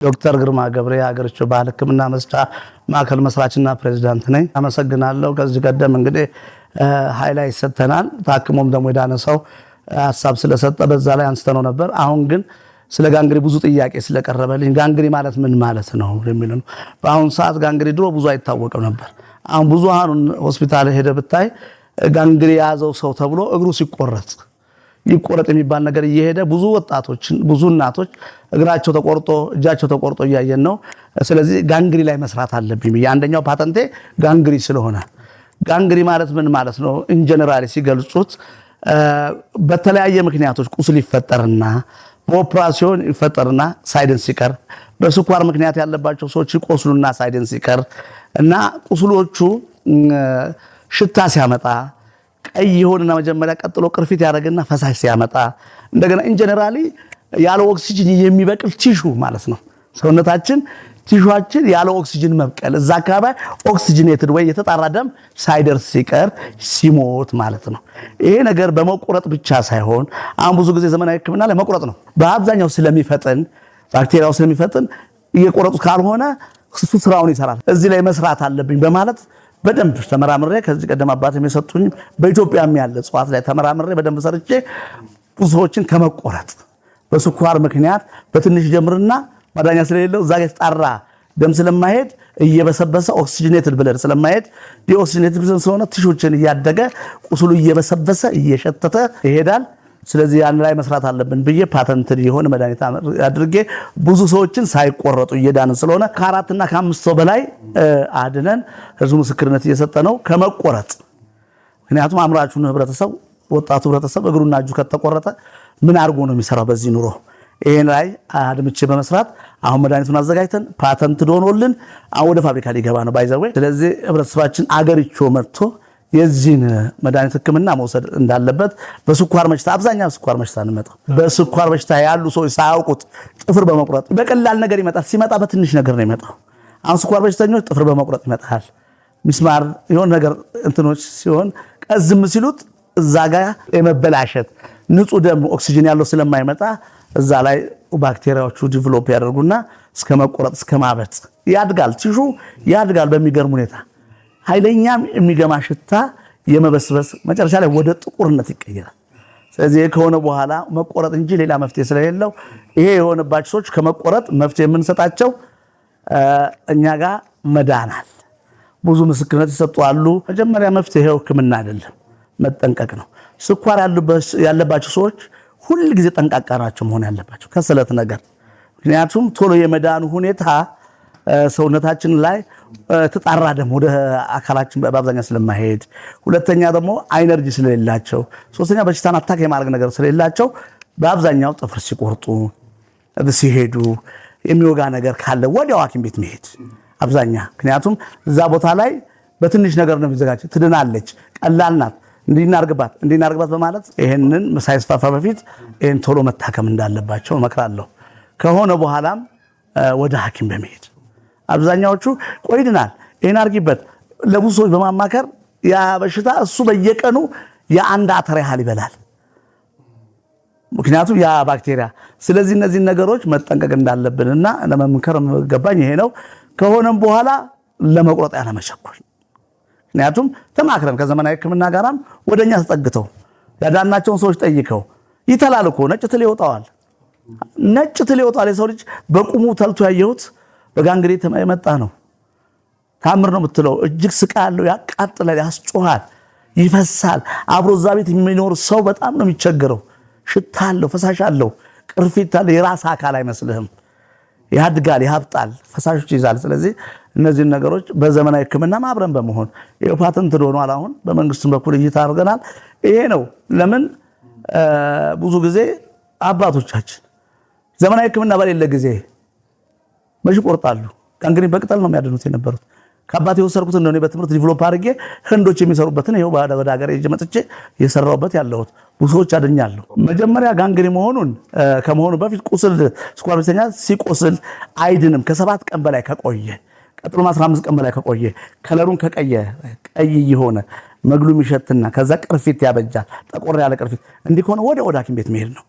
ዶክተር ግርማ ገብሬ ሀገርቾ ባህል ሕክምና መስጫ ማዕከል መስራችና ፕሬዝዳንት ነኝ። አመሰግናለሁ። ከዚህ ቀደም እንግዲህ ሃይላይት ሰጥተናል። ታክሞም ደግሞ የዳነ ሰው ሐሳብ ስለሰጠ በዛ ላይ አንስተነው ነበር። አሁን ግን ስለ ጋንግሪ ብዙ ጥያቄ ስለቀረበልኝ ጋንግሪ ማለት ምን ማለት ነው የሚል ነው። በአሁን ሰዓት ጋንግሪ ድሮ ብዙ አይታወቅም ነበር። አሁን ብዙሃኑን ሆስፒታል ሄደ ብታይ ጋንግሪ ያዘው ሰው ተብሎ እግሩ ሲቆረጥ ይቆረጥ የሚባል ነገር እየሄደ ብዙ ወጣቶች ብዙ እናቶች እግራቸው ተቆርጦ እጃቸው ተቆርጦ እያየን ነው። ስለዚህ ጋንግሪ ላይ መስራት አለብኝ። የአንደኛው ፓተንቴ ጋንግሪ ስለሆነ ጋንግሪ ማለት ምን ማለት ነው ኢን ጀነራል ሲገልጹት በተለያየ ምክንያቶች ቁስል ይፈጠርና በኦፕራሲዮን ይፈጠርና ሳይደንስ ሲቀር በስኳር ምክንያት ያለባቸው ሰዎች ይቆስሉና ሳይደንስ ሲቀር እና ቁስሎቹ ሽታ ሲያመጣ ቀይ ይሆንና መጀመሪያ ቀጥሎ ቅርፊት ያደርግና ፈሳሽ ሲያመጣ እንደገና ኢን ጀነራሊ ያለ ኦክሲጅን የሚበቅል ቲሹ ማለት ነው። ሰውነታችን ቲሹአችን ያለ ኦክሲጅን መብቀል እዛ አካባቢ ኦክሲጅኔትድ ወይ የተጣራ ደም ሳይደርስ ሲቀር ሲሞት ማለት ነው። ይሄ ነገር በመቆረጥ ብቻ ሳይሆን አሁን ብዙ ጊዜ ዘመናዊ ሕክምና ላይ መቆረጥ ነው። በአብዛኛው ስለሚፈጥን ባክቴሪያው ስለሚፈጥን እየቆረጡ ካልሆነ እሱ ስራውን ይሰራል። እዚህ ላይ መስራት አለብኝ በማለት በደንብ ተመራምሬ ከዚህ ቀደም አባቴም የሰጡኝ በኢትዮጵያም ያለ ጽዋት ላይ ተመራምሬ በደንብ ሰርቼ ብዙዎችን ከመቆረጥ በስኳር ምክንያት በትንሽ ጀምርና ማዳኛ ስለሌለው እዛ ጋር የተጣራ ደም ስለማይሄድ እየበሰበሰ ኦክሲጅኔትድ ብለድ ስለማይሄድ ዲኦክሲጅኔትድ ስለሆነ ቲሹችን እያደገ ቁስሉ እየበሰበሰ እየሸተተ ይሄዳል። ስለዚህ ያን ላይ መስራት አለብን ብዬ ፓተንት የሆነ መድኃኒት አድርጌ ብዙ ሰዎችን ሳይቆረጡ እየዳኑ ስለሆነ ከ4 እና ከ5 ሰው በላይ አድነን ህዝቡ ምስክርነት እየሰጠ ነው ከመቆረጥ። ምክንያቱም አምራቹን ህብረተሰብ ወጣቱ ህብረተሰብ እግሩና እጁ ከተቆረጠ ምን አድርጎ ነው የሚሰራው በዚህ ኑሮ? ይሄን ላይ አድምቼ በመስራት አሁን መድኃኒቱን አዘጋጅተን ፓተንት ዶኖልን አሁን ወደ ፋብሪካ ሊገባ ነው ባይዘው። ስለዚህ ህብረተሰባችን አገርቾ መጥቶ የዚህን መድኃኒት ህክምና መውሰድ እንዳለበት። በስኳር በሽታ አብዛኛው ስኳር በሽታ ነው። በስኳር በሽታ ያሉ ሰዎች ሳያውቁት ጥፍር በመቁረጥ በቀላል ነገር ይመጣል። ሲመጣ በትንሽ ነገር ነው የሚመጣው። አሁን ስኳር በሽተኞች ጥፍር በመቁረጥ ይመጣል። ሚስማር የሆነ ነገር እንትኖች ሲሆን ቀዝም ሲሉት እዛ ጋር የመበላሸት ንጹህ ደም ኦክሲጅን ያለው ስለማይመጣ እዛ ላይ ባክቴሪያዎቹ ዲቨሎፕ ያደርጉና እስከ መቆረጥ እስከ ማበጥ ያድጋል። ቲሹ ያድጋል በሚገርም ሁኔታ ኃይለኛም የሚገማ ሽታ የመበስበስ መጨረሻ ላይ ወደ ጥቁርነት ይቀየራል። ስለዚህ ከሆነ በኋላ መቆረጥ እንጂ ሌላ መፍትሄ ስለሌለው ይሄ የሆነባቸው ሰዎች ከመቆረጥ መፍትሄ የምንሰጣቸው እኛ ጋር መዳናል። ብዙ ምስክርነት ይሰጡ አሉ። መጀመሪያ መፍትሄው ህክምና አይደለም መጠንቀቅ ነው። ስኳር ያለባቸው ሰዎች ሁሉ ጊዜ ጠንቃቃ ናቸው መሆን ያለባቸው ከስለት ነገር። ምክንያቱም ቶሎ የመዳኑ ሁኔታ ሰውነታችን ላይ ተጣራ ደም ወደ አካላችን በአብዛኛው ስለማይሄድ፣ ሁለተኛ ደግሞ ኢነርጂ ስለሌላቸው፣ ሶስተኛ በሽታን አታክ የማድረግ ነገር ስለሌላቸው በአብዛኛው ጥፍር ሲቆርጡ ሲሄዱ የሚወጋ ነገር ካለ ወዲያው ሐኪም ቤት መሄድ አብዛኛ። ምክንያቱም እዛ ቦታ ላይ በትንሽ ነገር ነው የሚዘጋጀው። ትድናለች፣ ቀላል ናት፣ እንዲናርግባት በማለት ይሄንን ሳይስፋፋ በፊት ይሄን ቶሎ መታከም እንዳለባቸው እመክራለሁ። ከሆነ በኋላም ወደ ሐኪም በመሄድ አብዛኛዎቹ ቆይድናል ይሄን አርጊበት ለብዙ ሰዎች በማማከር ያ በሽታ እሱ በየቀኑ የአንድ አተር ያህል ይበላል። ምክንያቱም ያ ባክቴሪያ። ስለዚህ እነዚህ ነገሮች መጠንቀቅ እንዳለብንና ለመምከር ገባኝ ይሄ ነው። ከሆነም በኋላ ለመቁረጥ ያለ መቸኮል። ምክንያቱም ተማክረን ከዘመናዊ ሕክምና ጋራም ወደኛ ተጠግተው ያዳናቸውን ሰዎች ጠይቀው ይተላልኮ ነጭ ትል ይወጣዋል። የሰው ልጅ በቁሙ ተልቶ ያየሁት በጋንግሪ የመጣ ነው። ታምር ነው የምትለው። እጅግ ስቃ ያለው ያቃጥላል፣ ያስጮሃል፣ ይፈሳል። አብሮ እዛ ቤት የሚኖር ሰው በጣም ነው የሚቸገረው። ሽታ አለው፣ ፈሳሽ አለው፣ ቅርፊት አለው። የራስ አካል አይመስልህም። ያድጋል፣ ያብጣል፣ ፈሳሾች ይዛል። ስለዚህ እነዚህ ነገሮች በዘመናዊ ሕክምና አብረን በመሆን የፓተንት ሆኗል። አሁን በመንግስትም በኩል እይታ አድርገናል። ይሄ ነው ለምን ብዙ ጊዜ አባቶቻችን ዘመናዊ ሕክምና በሌለ ጊዜ መሽ ቆርጣሉ። ጋንግሪ በቅጠል ነው የሚያድኑት የነበሩት። ከአባቴ የወሰድኩት እንደሆነ በትምህርት ዲቨሎፕ አድርጌ ህንዶች የሚሰሩበትን ይሄው ወደ ሀገር እጄ መጥቼ የሰራሁበት ያለሁት ብዙዎች አድኛለሁ። መጀመሪያ ጋንግሪ ከመሆኑ በፊት ቁስል ስኳር በሽተኛ ሲቆስል አይድንም። ከ7 ቀን በላይ ከቆየ ቀጥሎ 15 ቀን በላይ ከቆየ ከለሩን ከቀየ ቀይ የሆነ መግሉ የሚሸትና ከዛ ቅርፊት ያበጃል። ጠቆር ያለ ቅርፊት እንዲህ ከሆነ ወደ ሐኪም ቤት መሄድ ነው።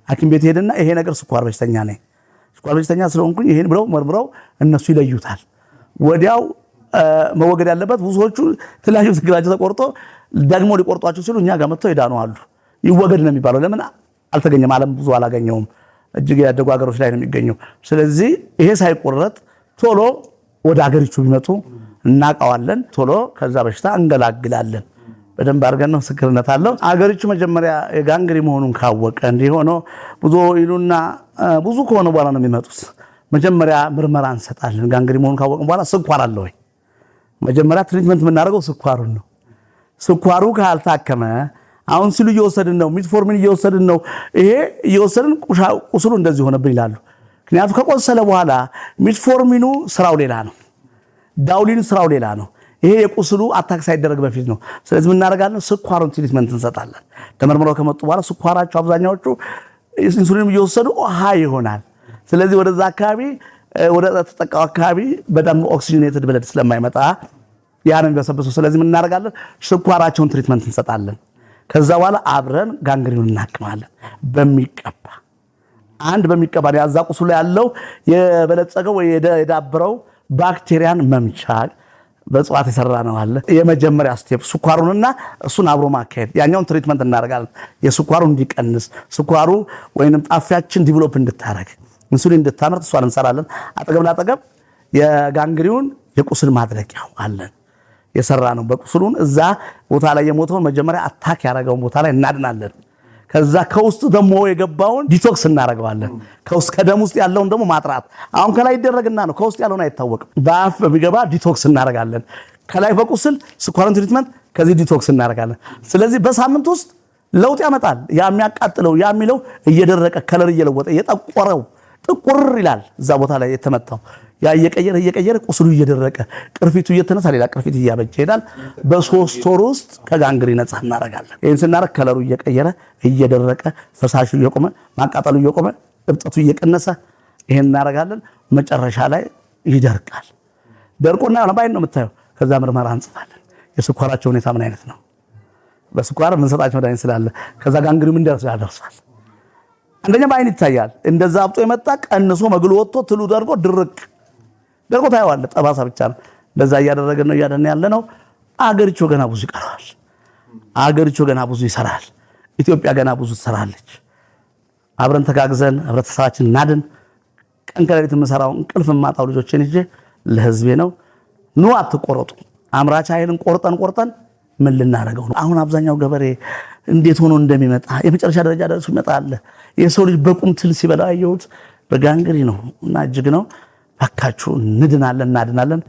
ሐኪም ቤት ሄድና ይሄ ነገር ስኳር በሽተኛ ነኝ ስኳር በሽተኛ ስለሆንኩኝ ይሄን ብለው መርምረው እነሱ ይለዩታል። ወዲያው መወገድ ያለበት ብዙዎቹ ተለያዩ ትግራቸው ተቆርጦ ደግሞ ሊቆርጧቸው ሲሉ እኛ ጋር መጥተው ይዳኑ አሉ። ይወገድ ነው የሚባለው። ለምን አልተገኘም? ዓለም ብዙ አላገኘውም። እጅግ ያደጉ ሀገሮች ላይ ነው የሚገኘው። ስለዚህ ይሄ ሳይቆረጥ ቶሎ ወደ ሀገሪቱ ቢመጡ እናውቀዋለን። ቶሎ ከዛ በሽታ እንገላግላለን። በደንብ አድርገን ነው ምስክርነት አለው። አገሪቱ መጀመሪያ የጋንግሪ መሆኑን ካወቀ እንዲህ ሆኖ ብዙ ይሉና ብዙ ከሆነ በኋላ ነው የሚመጡት። መጀመሪያ ምርመራ እንሰጣለን። ጋንግሪ መሆኑን ካወቅን በኋላ ስኳር አለ ወይ? መጀመሪያ ትሪትመንት የምናደርገው ስኳሩን ነው። ስኳሩ ካልታከመ አሁን ሲሉ እየወሰድን ነው፣ ሚትፎርሚን እየወሰድን ነው። ይሄ እየወሰድን ቁስሉ እንደዚህ ሆነብን ይላሉ። ምክንያቱም ከቆሰለ በኋላ ሚትፎርሚኑ ስራው ሌላ ነው፣ ዳውሊን ስራው ሌላ ነው። ይሄ የቁስሉ አታክ ሳይደረግ በፊት ነው። ስለዚህ ምን እናደርጋለን? ስኳሩን ትሪትመንት እንሰጣለን። ተመርምረው ከመጡ በኋላ ስኳራቸው አብዛኛዎቹ ኢንሱሊን እየወሰዱ ሃይ ይሆናል። ስለዚህ ወደዛ አካባቢ ወደ ተጠቃው አካባቢ በጣም ኦክሲጅኔትድ ብለድ ስለማይመጣ ያን የሚበሰብሰው። ስለዚህ ምን እናደርጋለን? ስኳራቸውን ትሪትመንት እንሰጣለን። ከዛ በኋላ አብረን ጋንግሪኑን እናክማለን። በሚቀባ በሚቀባ ያዛ ቁስሉ ላይ ያለው የበለጸገው ወይ የዳበረው ባክቴሪያን መምቻ በጽዋት የሰራ ነው አለ። የመጀመሪያ ስቴፕ ስኳሩንና እሱን አብሮ ማካሄድ። ያኛውን ትሪትመንት እናደርጋለን የስኳሩ እንዲቀንስ፣ ስኳሩ ወይንም ጣፊያችን ዲቨሎፕ እንድታረግ፣ ኢንሱሊን እንድታመርት እሷን እንሰራለን። አጠገብ ለአጠገብ የጋንግሪውን የቁስል ማድረቂያው አለን የሰራ ነው። በቁስሉን እዛ ቦታ ላይ የሞተውን መጀመሪያ አታክ ያደረገውን ቦታ ላይ እናድናለን። ከዛ ከውስጥ ደግሞ የገባውን ዲቶክስ እናደርገዋለን። ከውስጥ ከደም ውስጥ ያለውን ደግሞ ማጥራት። አሁን ከላይ ይደረግና ነው፣ ከውስጥ ያለውን አይታወቅም። በአፍ በሚገባ ዲቶክስ እናደርጋለን። ከላይ በቁስል ስኳርን ትሪትመንት፣ ከዚህ ዲቶክስ እናደርጋለን። ስለዚህ በሳምንት ውስጥ ለውጥ ያመጣል። ያ የሚያቃጥለው ያ የሚለው እየደረቀ ከለር እየለወጠ የጠቆረው ጥቁር ይላል። እዛ ቦታ ላይ የተመታው ያ እየቀየረ ቁስሉ እየደረቀ ቅርፊቱ እየተነሳ ሌላ ቅርፊት እያበጀ ይሄዳል። በ3 ወር ውስጥ ከጋንግሪ ነፃ እናደርጋለን። ይህን ስናደርግ ከለሩ እየቀየረ እየደረቀ ፈሳሹ እየቆመ ማቃጠሉ እየቆመ እብጠቱ እየቀነሰ ይሄን እናደርጋለን። መጨረሻ ላይ ይደርቃል። ደርቆና ባይን ነው የምታየው። ከዛ ምርመራ እንጽፋለን። የስኳራቸው ሁኔታ ምን አይነት ነው? በስኳር የምንሰጣቸው መድኃኒት ስላለ ከዛ ጋንግሪ ምን ደርሷል። አንደኛ ባይን ይታያል። እንደዛ አብጦ የመጣ ቀንሶ መግሉ ወጥቶ ትሉ ደርቆ ታየዋለህ። ጠባሳ ብቻ ነው። እንደዛ እያደረገን ነው እያደረግን ያለ ነው። አገሪቱ ገና ብዙ ይቀራል። አገሪቱ ገና ብዙ ይሰራል። ኢትዮጵያ ገና ብዙ ትሰራለች። አብረን ተጋግዘን ህብረተሰባችን እናድን። ቀን ከሌሊት የምሰራው እንቅልፍ የማጣው ልጆችን ይዤ ለህዝቤ ነው። ኑ አትቆረጡ። አምራች ኃይልን ቆርጠን ምን ልናደርገው ነው? አሁን አብዛኛው ገበሬ እንዴት ሆኖ እንደሚመጣ የመጨረሻ ደረጃ ደርሶ ይመጣል። የሰው ልጅ በቁም ትል ሲበላ ያየሁት በጋንግሪ ነው እና እጅግ ነው። ባካችሁ እናድናለን።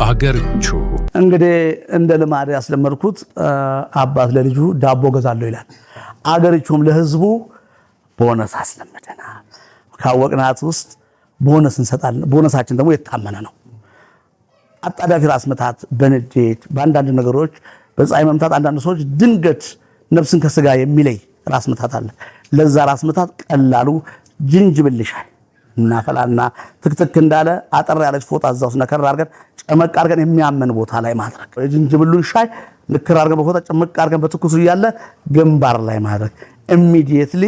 አገርቹ እንግዲህ እንደ ልማድ ያስለመድኩት አባት ለልጁ ዳቦ ገዛለሁ ይላል። አገርቹም ለህዝቡ ቦነስ አስለምደናል። ካወቅናት ውስጥ ቦነስ እንሰጣለን። ቦነሳችን ደግሞ የታመነ ነው። አጣዳፊ ራስ ምታት በንዴት በአንዳንድ ነገሮች በፀሐይ መምታት አንዳንድ ሰዎች ድንገት ነፍስን ከስጋ የሚለይ ራስ ምታት አለ። ለዛ ራስ ምታት ቀላሉ ጅንጅብል ሻይ እናፈላና ትክትክ እንዳለ አጠር ያለች ፎጣ እዛው ነከር አድርገን ጨመቅ አድርገን የሚያመን ቦታ ላይ ማድረግ። የጅንጅብሉን ሻይ ንክር አድርገን በፎጣ ጨመቅ አድርገን በትኩሱ እያለ ግንባር ላይ ማድረግ ኢሚዲየትሊ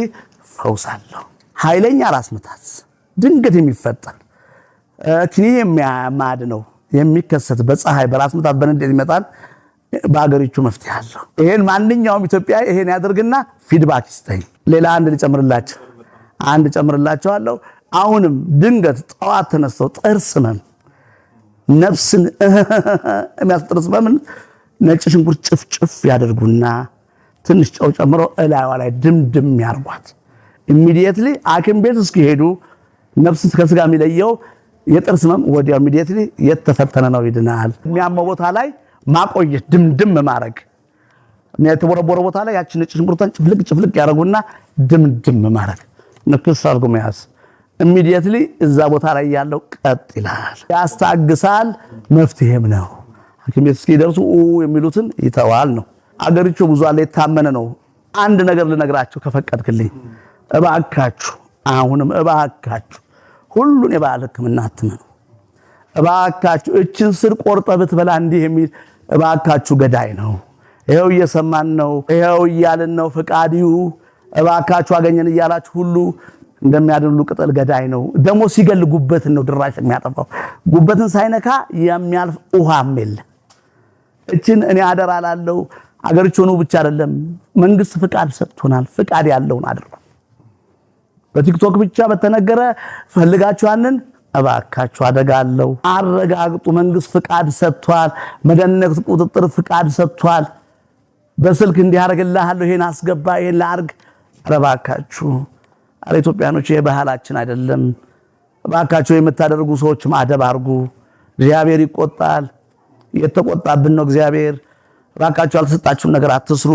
ፈውስ አለው። ኃይለኛ ራስ ምታት ድንገት የሚፈጠር ክኒን የሚያማድነው የሚከሰት በፀሐይ በራስ ምታት በንዴት ይመጣል። በአገሪቱ መፍትሄ አለው። ይሄን ማንኛውም ኢትዮጵያ ይሄን ያደርግና ፊድባክ ይስጠኝ። ሌላ አንድ ጨምርላቸዋለሁ። አሁንም ድንገት ጠዋት ተነስተው ጥርስ ህመም ነፍስን የሚያስጥርስ ህመም ነጭ ሽንኩርት ጭፍጭፍ ያደርጉና ትንሽ ጨው ጨምረው እላይዋ ላይ ድምድም ያርጓት። ኢሚዲየትሊ ሐኪም ቤት እስኪሄዱ ነፍስን ከስጋ የሚለየው የጥርስ ህመም ወዲያው ኢሚዲየትሊ የተፈተነ ነው ይድናል። የሚያመው ቦታ ላይ ማቆየት ድምድም ማድረግ የተቦረቦረ ቦታ ላይ ያቺ ነጭ ሽንኩርቷን ጭፍልቅ ያደርጉና ድምድም ማድረግ ንክስ አድርጎ መያዝ ኢሚዲየትሊ እዛ ቦታ ላይ ያለው ቀጥ ይላል፣ ያስታግሳል፣ መፍትሄም ነው። ሐኪም ቤት እስኪደርሱ የሚሉትን ይተዋል ነው። አገሪቱ ብዙ አለ የታመነ ነው። አንድ ነገር ልነግራችሁ ከፈቀድክልኝ እባካችሁ፣ አሁንም እባካችሁ ሁሉን የባህል ሕክምና አትመኑ። እባካችሁ እችን ስር ቆርጠ ብትበላ እንዲህ የሚል እባካችሁ ገዳይ ነው። ይሄው እየሰማን ነው፣ ይሄው እያልን ነው። ፍቃዲው እባካችሁ አገኘን እያላችሁ ሁሉ እንደሚያድሉ ቅጠል ገዳይ ነው። ደግሞ ሲገል ጉበትን ነው ድራሽ የሚያጠፋው። ጉበትን ሳይነካ የሚያልፍ ውሃም የለ። እችን እኔ አደራ ላለው አገርቹ ነው ብቻ አይደለም መንግስት ፍቃድ ሰጥቶናል። ፍቃድ ያለውን አድርጉ። በቲክቶክ ብቻ በተነገረ ፈልጋችኋንን እባካችሁ አደጋለው አረጋግጡ። መንግስት ፍቃድ ሰጥቷል። መደነቅ ቁጥጥር ፍቃድ ሰጥቷል። በስልክ እንዲያርግልሃለሁ ይሄን አስገባ ይሄን ላርግ እባካችሁ። አረ ኢትዮጵያኖች የባህላችን አይደለም። እባካችሁ የምታደርጉ ሰዎች ማደብ አርጉ። እግዚአብሔር ይቆጣል። የተቆጣብን ነው እግዚአብሔር። እባካችሁ ያልተሰጣችሁን ነገር አትስሩ።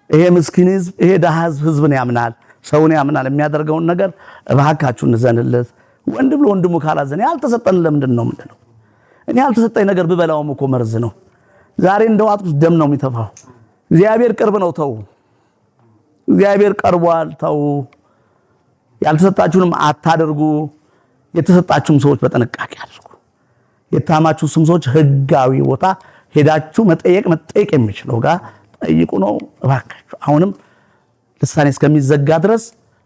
ይሄ ምስኪን ህዝብ ይሄ ደሃ ህዝብን ያምናል፣ ሰውን ያምናል። የሚያደርገውን ነገር እባካችሁ እንዘንለት። ወንድም ለወንድሙ ካላዘነ ያልተሰጠን ለምንድን ነው ምንድነው? እኔ ያልተሰጠኝ ነገር ብበላውም እኮ መርዝ ነው። ዛሬ እንደዋጥኩት ደም ነው የሚተፋው። እግዚአብሔር ቅርብ ነው። ተው፣ እግዚአብሔር ቀርቧል። ተው፣ ያልተሰጣችሁንም አታደርጉ። የተሰጣችሁም ሰዎች በጥንቃቄ አድርጉ። የታማችሁ ሰዎች ህጋዊ ቦታ ሄዳችሁ መጠየቅ የሚችለው ጋር ጠይቁ ነው እባካችሁ። አሁንም ልሳኔ እስከሚዘጋ ድረስ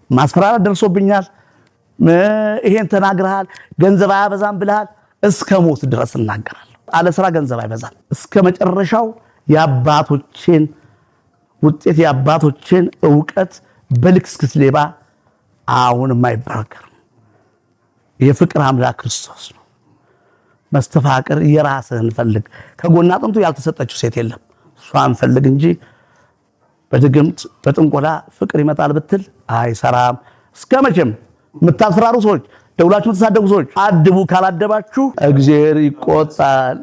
ማስፈራራት ደርሶብኛል። ይሄን ተናግረሃል፣ ገንዘብ አያበዛም ብለሃል። እስከ ሞት ድረስ እናገራለሁ። አለ ስራ ገንዘብ አይበዛም። እስከ መጨረሻው የአባቶችን ውጤት የአባቶችን ዕውቀት በልክስክስ ሌባ አሁንም አይበረከርም። የፍቅር አምላክ ክርስቶስ ነው። መስተፋቅር የራስህን ፈልግ። ከጎና አጥንቱ ያልተሰጠችው ሴት የለም። እሷን ፈልግ እንጂ በድግምት በጥንቆላ ፍቅር ይመጣል ብትል አይሰራም። እስከመቼም የምታስፈራሩ ሰዎች፣ ደውላችሁ የምትሳደቡ ሰዎች አድቡ። ካላደባችሁ እግዚአብሔር ይቆጣል።